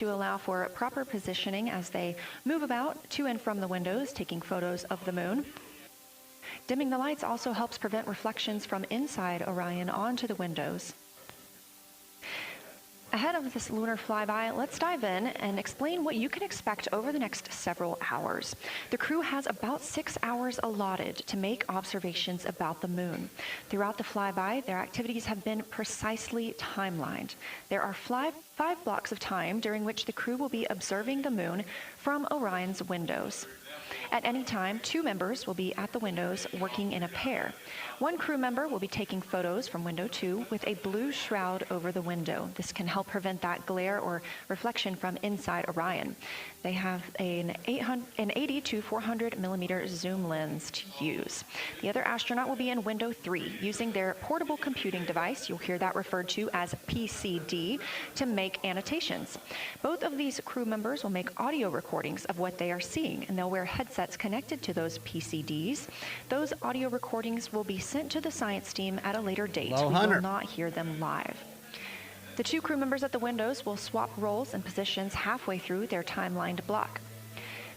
to allow for proper positioning as they move about to and from the windows, taking photos of the moon. Dimming the lights also helps prevent reflections from inside Orion onto the windows. Ahead of this lunar flyby, let's dive in and explain what you can expect over the next several hours. The crew has about 6 hours allotted to make observations about the moon. Throughout the flyby, their activities have been precisely timelined. There are five blocks of time during which the crew will be observing the moon from Orion's windows. At any time, 2 members will be at the windows working in a pair. One crew member will be taking photos from window 2 with a blue shroud over the window. This can help prevent that glare or reflection from inside Orion. They have an 80 to 400 millimeter zoom lens to use. The other astronaut will be in window 3 using their portable computing device, you'll hear that referred to as PCD, to make annotations. Both of these crew members will make audio recordings of what they are seeing, and they'll wear headsets connected to those PCDs. Those audio recordings will be sent to the science team at a later date. Hello, we Hunter. will not hear them live. The 2 crew members at the windows will swap roles and positions halfway through their timelined block.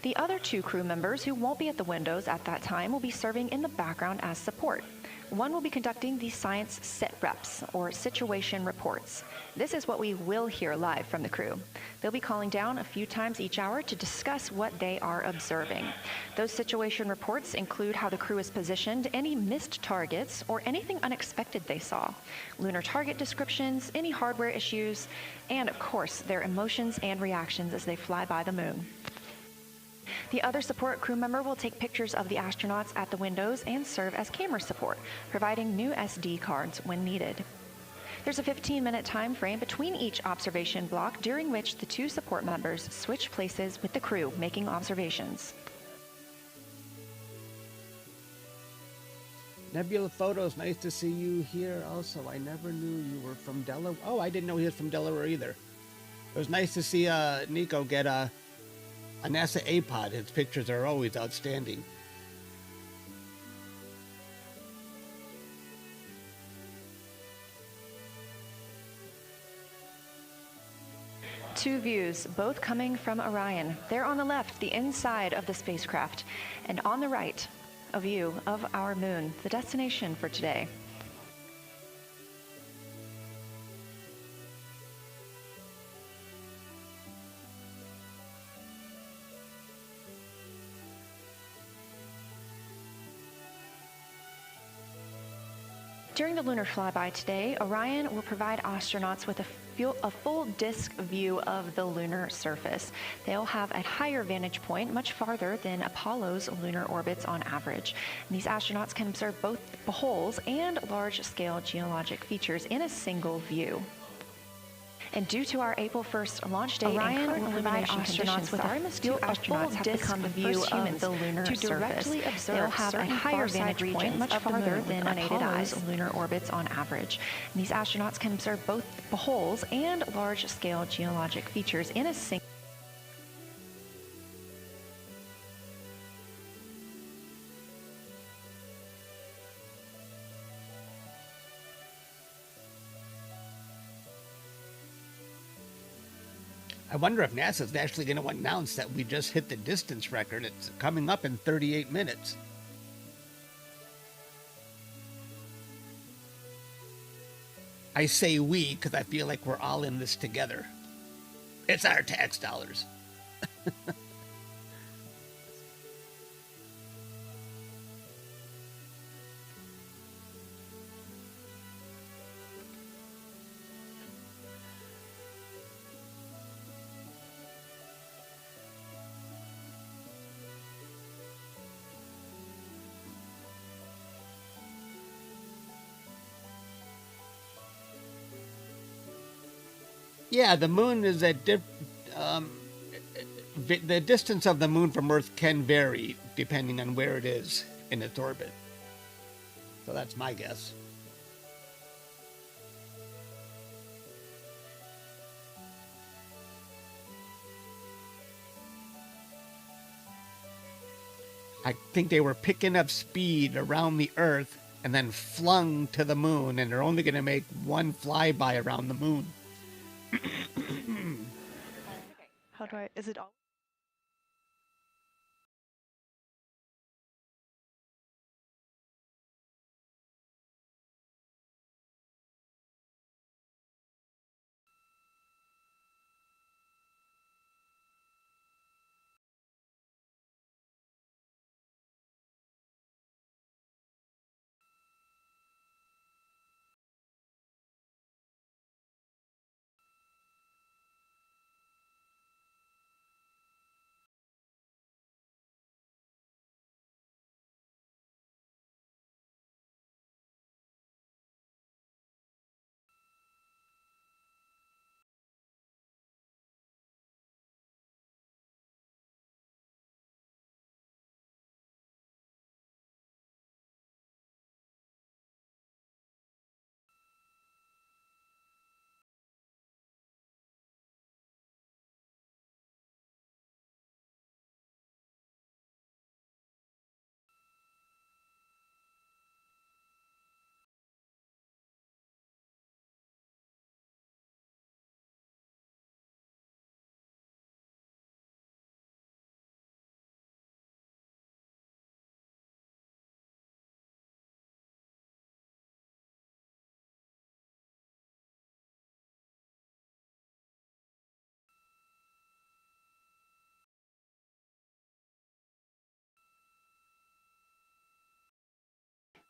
The other 2 crew members who won't be at the windows at that time will be serving in the background as support. One will be conducting the science sit reps, or situation reports. This is what we will hear live from the crew. They'll be calling down a few times each hour to discuss what they are observing. Those situation reports include how the crew is positioned, any missed targets, or anything unexpected they saw, lunar target descriptions, any hardware issues, and of course, their emotions and reactions as they fly by the moon. The other support crew member will take pictures of the astronauts at the windows and serve as camera support, providing new SD cards when needed. There's a 15-minute time frame between each observation block during which the 2 support members switch places with the crew making observations. Nebula Photos, nice to see you here. Also, I never knew you were from Delaware. Oh, I didn't know he was from Delaware either. It was nice to see Nico get a NASA A-Pod. His pictures are always outstanding. Two views, both coming from Orion. There on the left, the inside of the spacecraft, and on the right, a view of our moon, the destination for today. During the lunar flyby today, Orion will provide astronauts with a full disk view of the lunar surface. They'll have a higher vantage point, much farther than Apollo's lunar orbits on average. And these astronauts can observe both holes and large-scale geologic features in a single view. And due to our April 1st launch date, Orion will provide astronauts with a full disk view of the lunar surface. They'll have a higher vantage point, much farther than Apollo's lunar orbits on average. And these astronauts can observe both holes and large-scale geologic features in a single. I wonder if NASA's actually going to announce that we just hit the distance record. It's coming up in 38 minutes. I say we because I feel like we're all in this together. It's our tax dollars. Yeah, the moon is at the distance of the moon from Earth can vary depending on where it is in its orbit. So that's my guess. I think they were picking up speed around the Earth and then flung to the moon, and they're only going to make one flyby around the moon. how do I, is it all?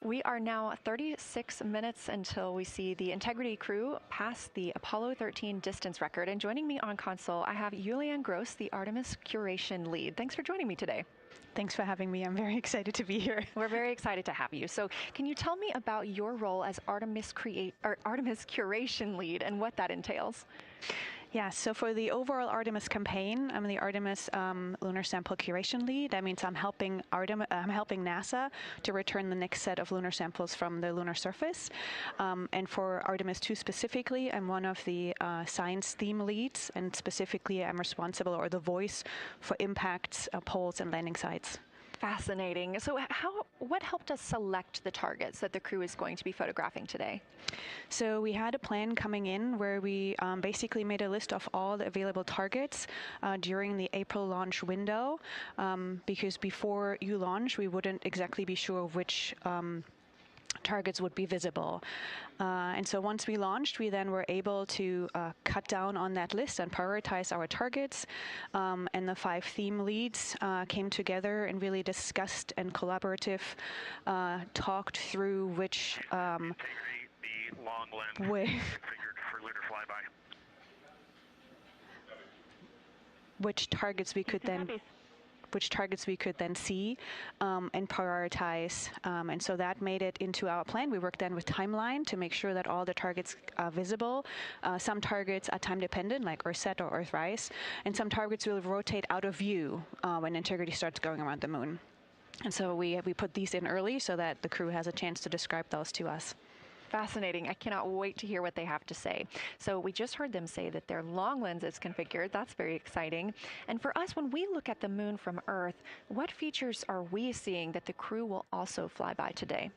We are now 36 minutes until we see the Integrity crew pass the Apollo 13 distance record. And joining me on console, I have Julianne Gross, the Artemis Curation Lead. Thanks for joining me today. Thanks for having me. I'm very excited to be here. We're very excited to have you. So can you tell me about your role as Artemis Curation Lead and what that entails? Yeah, so for the overall Artemis campaign, I'm the Artemis Lunar Sample Curation Lead. That means I'm helping NASA to return the next set of lunar samples from the lunar surface. And for Artemis 2 specifically, I'm one of the science theme leads, and specifically I'm responsible, or the voice, for impacts, poles, and landing sites. Fascinating. So what helped us select the targets that the crew is going to be photographing today? So we had a plan coming in where we basically made a list of all the available targets during the April launch window, because before you launch, we wouldn't exactly be sure which targets would be visible. And so once we launched, we then were able to cut down on that list and prioritize our targets. And the 5 theme leads came together and really discussed and talked through which the long lens configured for lunar flyby. Which targets we could then see and prioritize. And so that made it into our plan. We worked then with timeline to make sure that all the targets are visible. Some targets are time dependent, like Earthset or Earthrise, and some targets will rotate out of view when Integrity starts going around the moon. And so we put these in early so that the crew has a chance to describe those to us. Fascinating. I cannot wait to hear what they have to say. So we just heard them say that their long lens is configured. That's very exciting. And for us, when we look at the moon from Earth, what features are we seeing that the crew will also fly by today?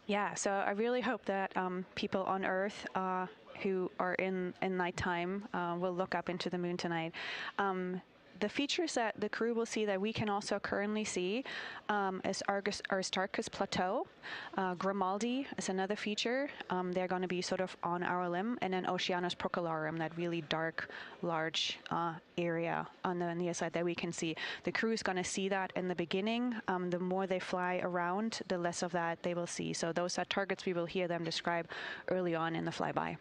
Yeah, so I really hope that people on Earth who are in nighttime will look up into the moon tonight. The features that the crew will see that we can also currently see is Aristarchus Plateau. Grimaldi is another feature. They're going to be sort of on our limb. And then Oceanus Procellarum, that really dark, large area on the near side that we can see. The crew is going to see that in the beginning. The more they fly around, the less of that they will see. So those are targets we will hear them describe early on in the flyby.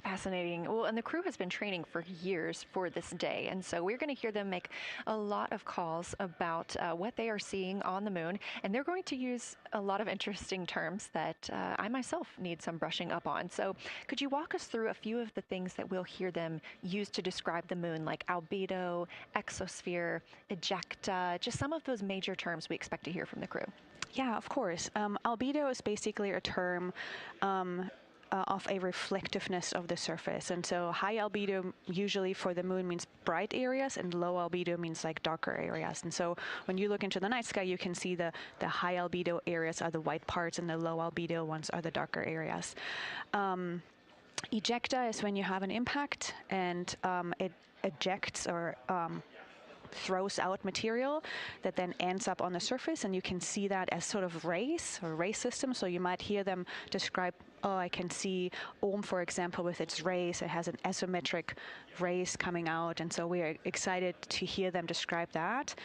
Fascinating. Well, and the crew has been training for years for this day. And so we're going to hear them make a lot of calls about what they are seeing on the moon. And they're going to use a lot of interesting terms that I myself need some brushing up on. So could you walk us through a few of the things that we'll hear them use to describe the moon, like albedo, exosphere, ejecta, just some of those major terms we expect to hear from the crew? Yeah, of course. Albedo is basically a term of a reflectiveness of the surface. And so high albedo usually for the moon means bright areas, and low albedo means like darker areas. And so when you look into the night sky, you can see the high albedo areas are the white parts and the low albedo ones are the darker areas. Ejecta is when you have an impact and ejects or throws out material that then ends up on the surface, and you can see that as sort of rays or ray system. So you might hear them describe, oh, I can see Ohm, for example, with its rays. It has an asymmetric rays coming out, and so we are excited to hear them describe that.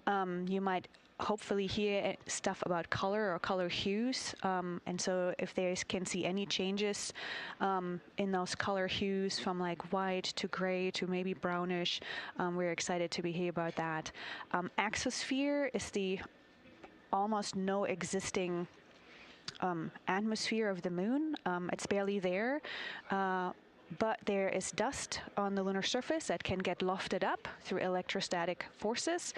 You might hopefully hear stuff about color or color hues, and so if they can see any changes in those color hues from like white to gray to maybe brownish, we're excited to hear about that. Exosphere is the almost no existing atmosphere of the moon. It's barely there. But there is dust on the lunar surface that can get lofted up through electrostatic forces.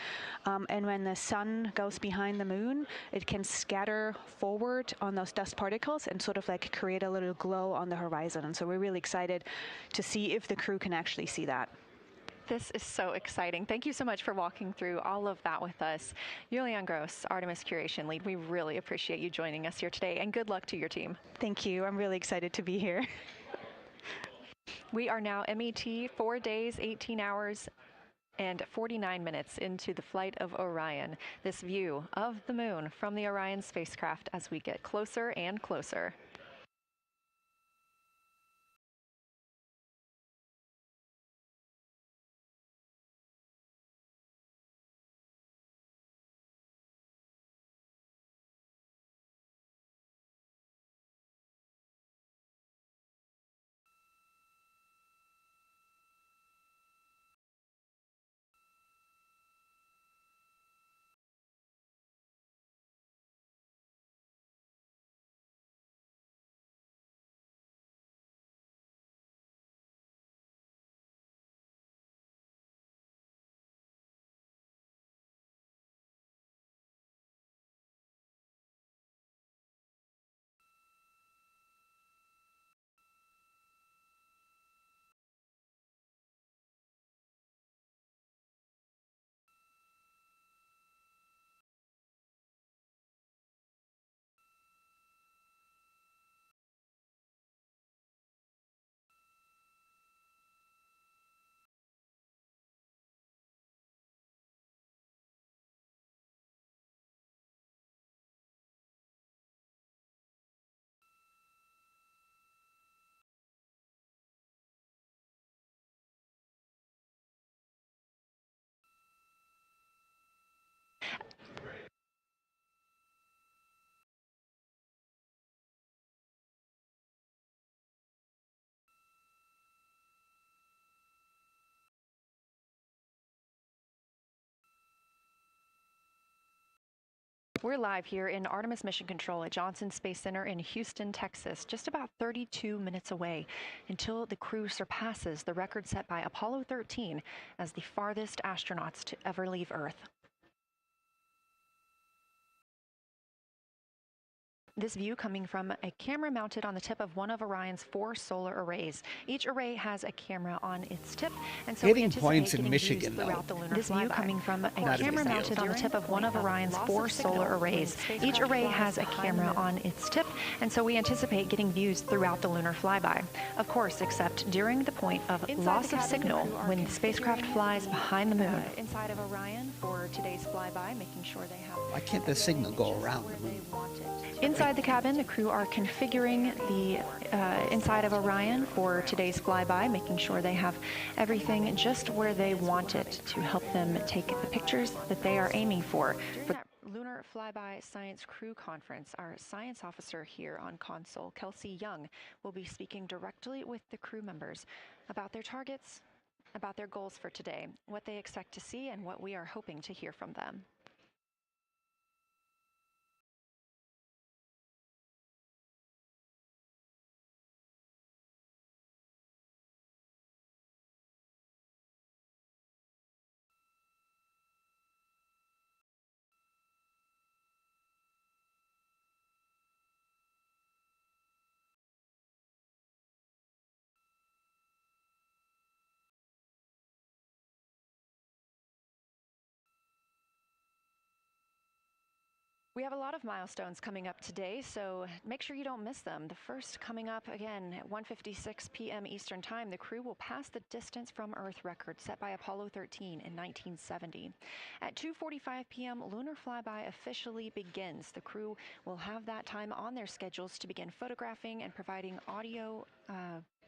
And when the sun goes behind the moon, it can scatter forward on those dust particles and sort of like create a little glow on the horizon. And so we're really excited to see if the crew can actually see that. This is so exciting. Thank you so much for walking through all of that with us. Julian Gross, Artemis Curation Lead, we really appreciate you joining us here today, and good luck to your team. Thank you. I'm really excited to be here. We are now MET 4 days, 18 hours, and 49 minutes into the flight of Orion. This view of the moon from the Orion spacecraft as we get closer and closer. We're live here in Artemis Mission Control at Johnson Space Center in Houston, Texas, just about 32 minutes away until the crew surpasses the record set by Apollo 13 as the farthest astronauts to ever leave Earth. This view coming from a camera mounted on the tip of one of Orion's 4 solar arrays. Each array has a camera on its tip, and so we anticipate points in getting Michigan, views throughout the lunar though. This view coming from a Not a camera big deal. mounted on the tip of one of Orion's 4 solar arrays. Each array has a camera on its tip, and so we anticipate getting views throughout the lunar flyby. Of course, except during the point of loss of signal when the spacecraft flies behind the moon. Inside of Orion for today's flyby, making sure they have... Why can't the signal go around the moon? Inside the cabin, the crew are configuring the inside of Orion for today's flyby, making sure they have everything just where they want it to help them take the pictures that they are aiming for. For that Lunar Flyby Science Crew Conference, our science officer here on console, Kelsey Young, will be speaking directly with the crew members about their targets, about their goals for today, what they expect to see, and what we are hoping to hear from them. We have a lot of milestones coming up today, so make sure you don't miss them. The first coming up again at 1:56 p.m. Eastern Time, the crew will pass the distance from Earth record set by Apollo 13 in 1970. At 2:45 p.m., lunar flyby officially begins. The crew will have that time on their schedules to begin photographing and providing audio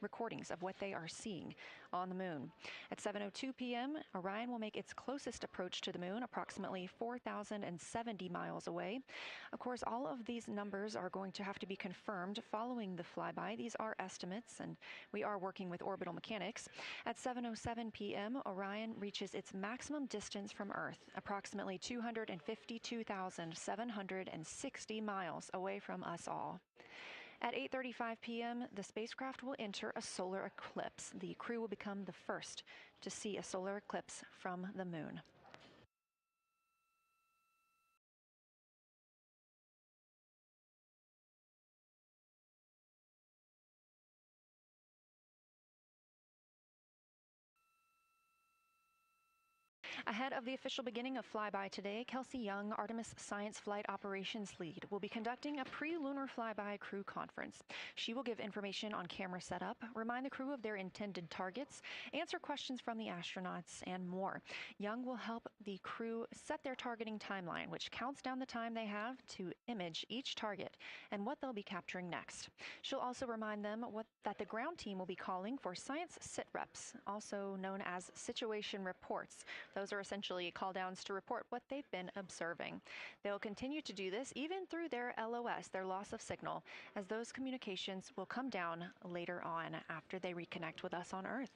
recordings of what they are seeing on the moon. At 7:02 p.m., Orion will make its closest approach to the moon, approximately 4,070 miles away. Of course, all of these numbers are going to have to be confirmed following the flyby. These are estimates, and we are working with orbital mechanics. At 7:07 p.m., Orion reaches its maximum distance from Earth, approximately 252,760 miles away from us all. At 8:35 p.m., the spacecraft will enter a solar eclipse. The crew will become the first to see a solar eclipse from the moon. Ahead of the official beginning of flyby today, Kelsey Young, Artemis Science Flight Operations Lead, will be conducting a pre-lunar flyby crew conference. She will give information on camera setup, remind the crew of their intended targets, answer questions from the astronauts, and more. Young will help the crew set their targeting timeline, which counts down the time they have to image each target and what they'll be capturing next. She'll also remind them that the ground team will be calling for science sit reps, also known as situation reports. Those are essentially call-downs to report what they've been observing. They'll continue to do this even through their LOS, their loss of signal, as those communications will come down later on after they reconnect with us on Earth.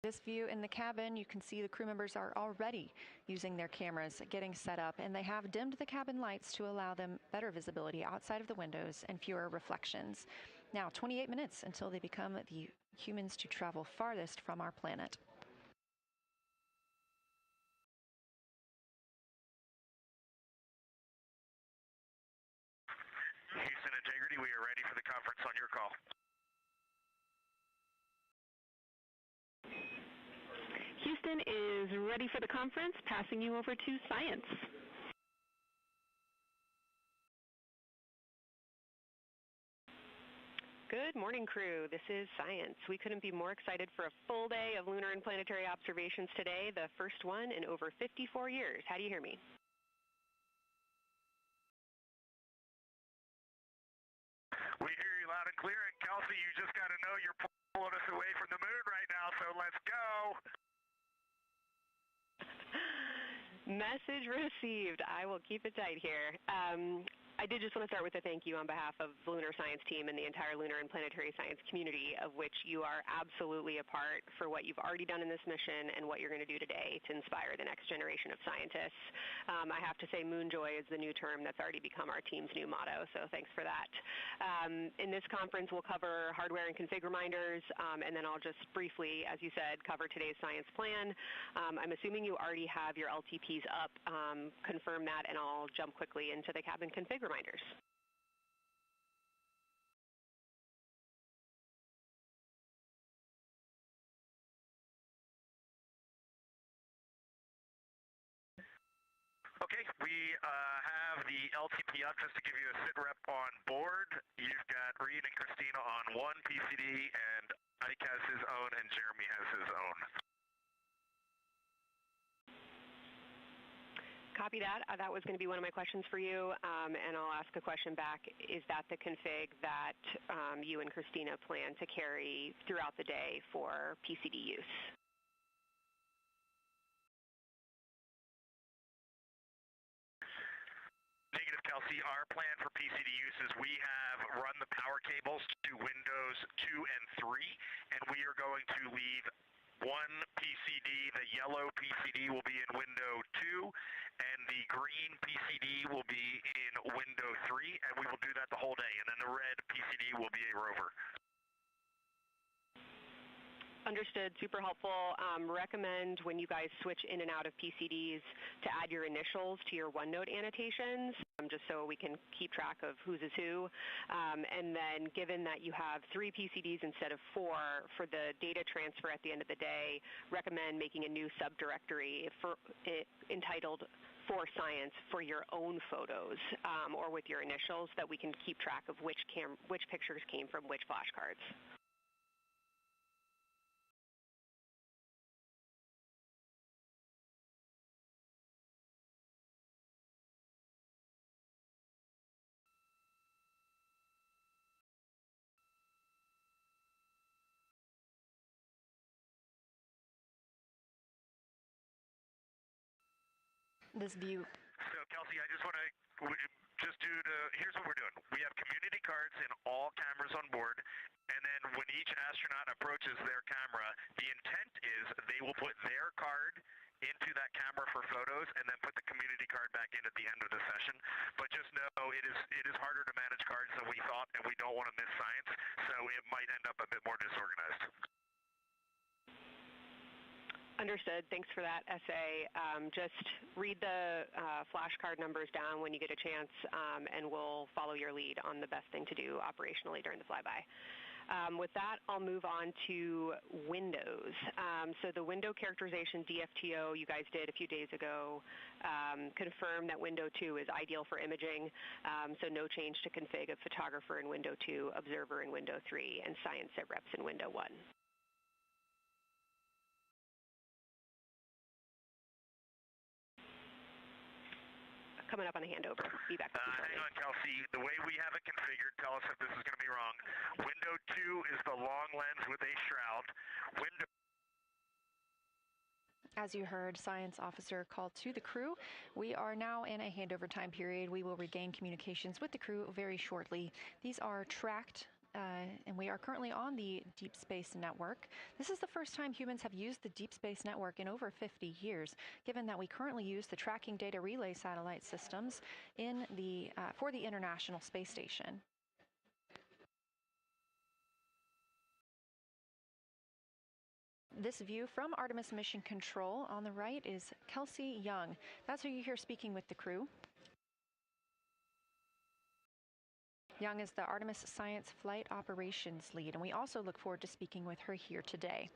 This view in the cabin, you can see the crew members are already using their cameras, getting set up, and they have dimmed the cabin lights to allow them better visibility outside of the windows and fewer reflections. Now, 28 minutes until they become the humans to travel farthest from our planet. Houston Integrity, we are ready for the conference on your call. Houston is ready for the conference, passing you over to Science. Good morning, crew. This is Science. We couldn't be more excited for a full day of lunar and planetary observations today, the first one in over 54 years. How do you hear me? We hear you loud and clear, and Kelsey, you just got to know you're pulling us away from the moon right now, so let's go. Message received. I will keep it tight here. I did just want to start with a thank you on behalf of the Lunar Science team and the entire lunar and planetary science community, of which you are absolutely a part, for what you've already done in this mission and what you're going to do today to inspire the next generation of scientists. I have to say Moonjoy is the new term that's already become our team's new motto, so thanks for that. In this conference, we'll cover hardware and config reminders, and then I'll just briefly, as you said, cover today's science plan. I'm assuming you already have your LTPs up. Confirm that, and I'll jump quickly into the cabin config reminders. Okay, we have the LTP up just to give you a sit rep on board. You've got Reed and Christina on one PCD, and Ike has his own, and Jeremy has his own. Copy that. That was going to be one of my questions for you, and I'll ask a question back. Is that the config that you and Christina plan to carry throughout the day for PCD use? Negative, Kelsey. Our plan for PCD use is we have run the power cables to Windows 2 and 3, and we are going to leave one PCD. The yellow PCD will be in window 2, and the green PCD will be in window 3, and we will do that the whole day. And then the red PCD will be a rover. Understood. Super helpful. Recommend when you guys switch in and out of PCDs to add your initials to your OneNote annotations, just so we can keep track of whose is who. And then given that you have 3 PCDs instead of 4, for the data transfer at the end of the day, recommend making a new subdirectory entitled For Science for your own photos, or with your initials, that we can keep track of which pictures came from which flashcards. This view. So, Kelsey, I just want to here's what we're doing. We have community cards in all cameras on board, and then when each astronaut approaches their camera, the intent is they will put their card into that camera for photos and then put the community card back in at the end of the session. But just know it is harder to manage cards than we thought, and we don't want to miss science, so it might end up a bit more disorganized. Understood. Thanks for that essay. Just read the flashcard numbers down when you get a chance, and we'll follow your lead on the best thing to do operationally during the flyby. With that, I'll move on to windows. So the window characterization DFTO you guys did a few days ago confirmed that window 2 is ideal for imaging, so no change to config of photographer in window 2, observer in window 3, and science sit reps in window 1. Coming up on a handover. Be back with you shortly. Hang on, Kelsey. The way we have it configured, tell us if this is going to be wrong. Window 2 is the long lens with a shroud. Window As you heard, science officer called to the crew. We are now in a handover time period. We will regain communications with the crew very shortly. These are tracked, and we are currently on the Deep Space Network. This is the first time humans have used the Deep Space Network in over 50 years, given that we currently use the tracking data relay satellite systems for the International Space Station. This view from Artemis Mission Control on the right is Kelsey Young. That's who you hear speaking with the crew. Young is the Artemis Science Flight Operations Lead, and we also look forward to speaking with her here today.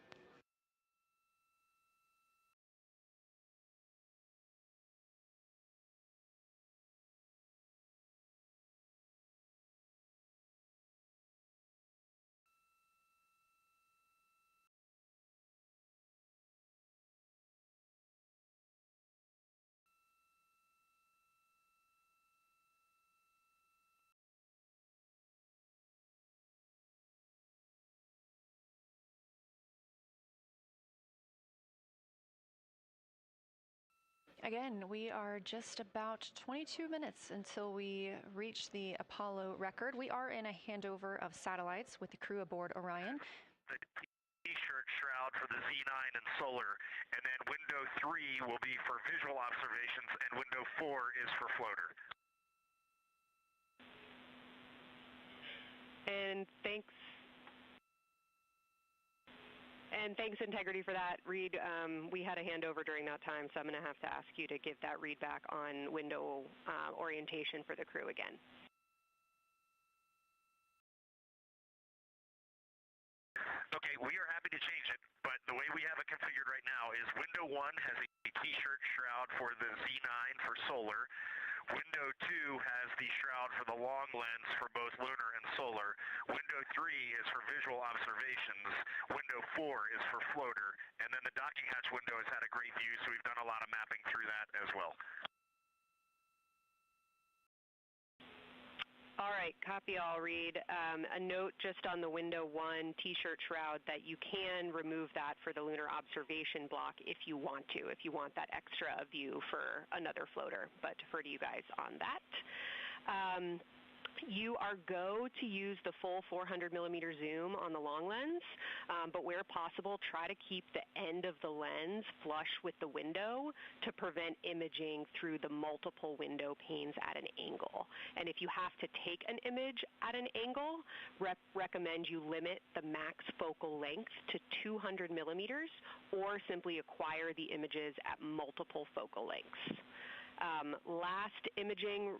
Again, we are just about 22 minutes until we reach the Apollo record. We are in a handover of satellites with the crew aboard Orion. The T-shirt shroud for the Z9 and solar, and then window 3 will be for visual observations, and window 4 is for floater. And thanks, Integrity, for that. Reed, we had a handover during that time, so I'm going to have to ask you to give that read back on window orientation for the crew again. Okay, we are happy to change it, but the way we have it configured right now is window 1 has a T-shirt shroud for the Z9 for solar. Window 2 has the shroud for the long lens for both lunar and solar. Window 3 is for visual observations. Window 4 is for floater. And then the docking hatch window has had a great view, so we've done a lot of mapping through that as well. All right, copy all, Reed. A note just on the window 1 T-shirt shroud that you can remove that for the lunar observation block if you want that extra view for another floater, but defer to you guys on that. You are go to use the full 400 millimeter zoom on the long lens, but where possible, try to keep the end of the lens flush with the window to prevent imaging through the multiple window panes at an angle. And if you have to take an image at an angle, recommend you limit the max focal length to 200 millimeters or simply acquire the images at multiple focal lengths. Last imaging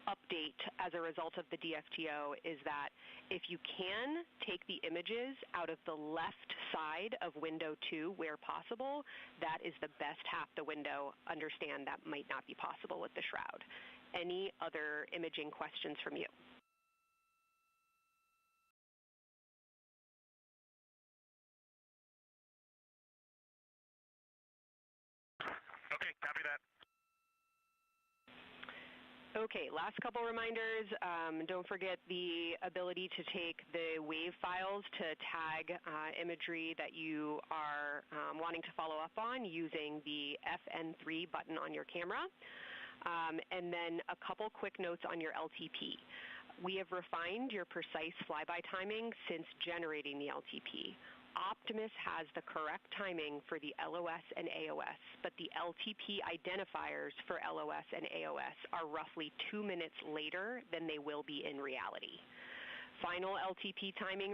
update as a result of the DFTO is that if you can take the images out of the left side of window 2 where possible, that is the best half the window. Understand that might not be possible with the shroud. Any other imaging questions from you? Okay, copy that. Okay, last couple reminders. Don't forget the ability to take the WAVE files to tag imagery that you are wanting to follow up on using the FN3 button on your camera. And then a couple quick notes on your LTP. We have refined your precise flyby timing since generating the LTP. Optimus has the correct timing for the LOS and AOS, but the LTP identifiers for LOS and AOS are roughly 2 minutes later than they will be in reality. Final LTP timing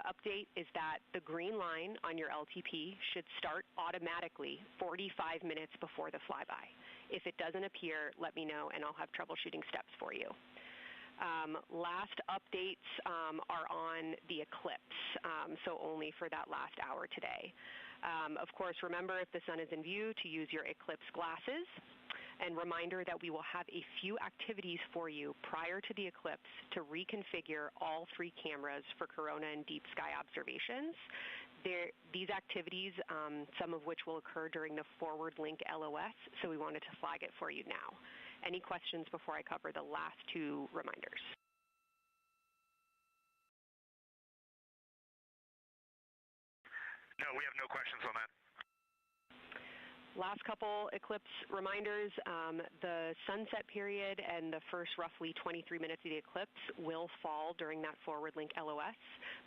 update is that the green line on your LTP should start automatically 45 minutes before the flyby. If it doesn't appear, let me know and I'll have troubleshooting steps for you. Last updates are on the eclipse, so only for that last hour today. Of course, remember if the sun is in view to use your eclipse glasses. And reminder that we will have a few activities for you prior to the eclipse to reconfigure all 3 cameras for corona and deep sky observations. These activities, some of which will occur during the forward link LOS, so we wanted to flag it for you now. Any questions before I cover the last 2 reminders? No, we have no questions on that. Last couple eclipse reminders, the sunset period and the first roughly 23 minutes of the eclipse will fall during that forward link LOS,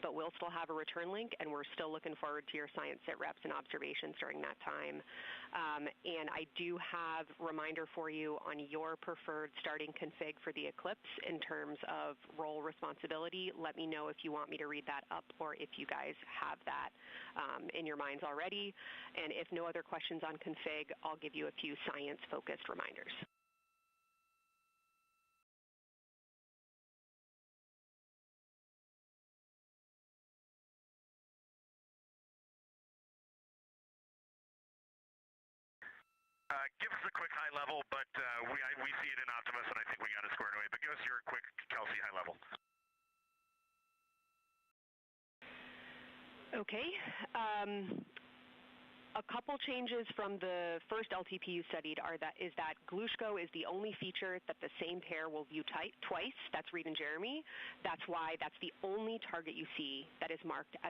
but we'll still have a return link and we're still looking forward to your science sit reps and observations during that time. And I do have a reminder for you on your preferred starting config for the eclipse in terms of role responsibility. Let me know if you want me to read that up or if you guys have that in your minds already. And if no other questions on config, I'll give you a few science-focused reminders. Give us a quick high level, but we see it in Optimus, and I think we got it squared away. But give us your quick Kelsey high level. Okay. A couple changes from the first LTP you studied is that Glushko is the only feature that the same pair will view twice. That's Reed and Jeremy. That's why that's the only target you see that is marked as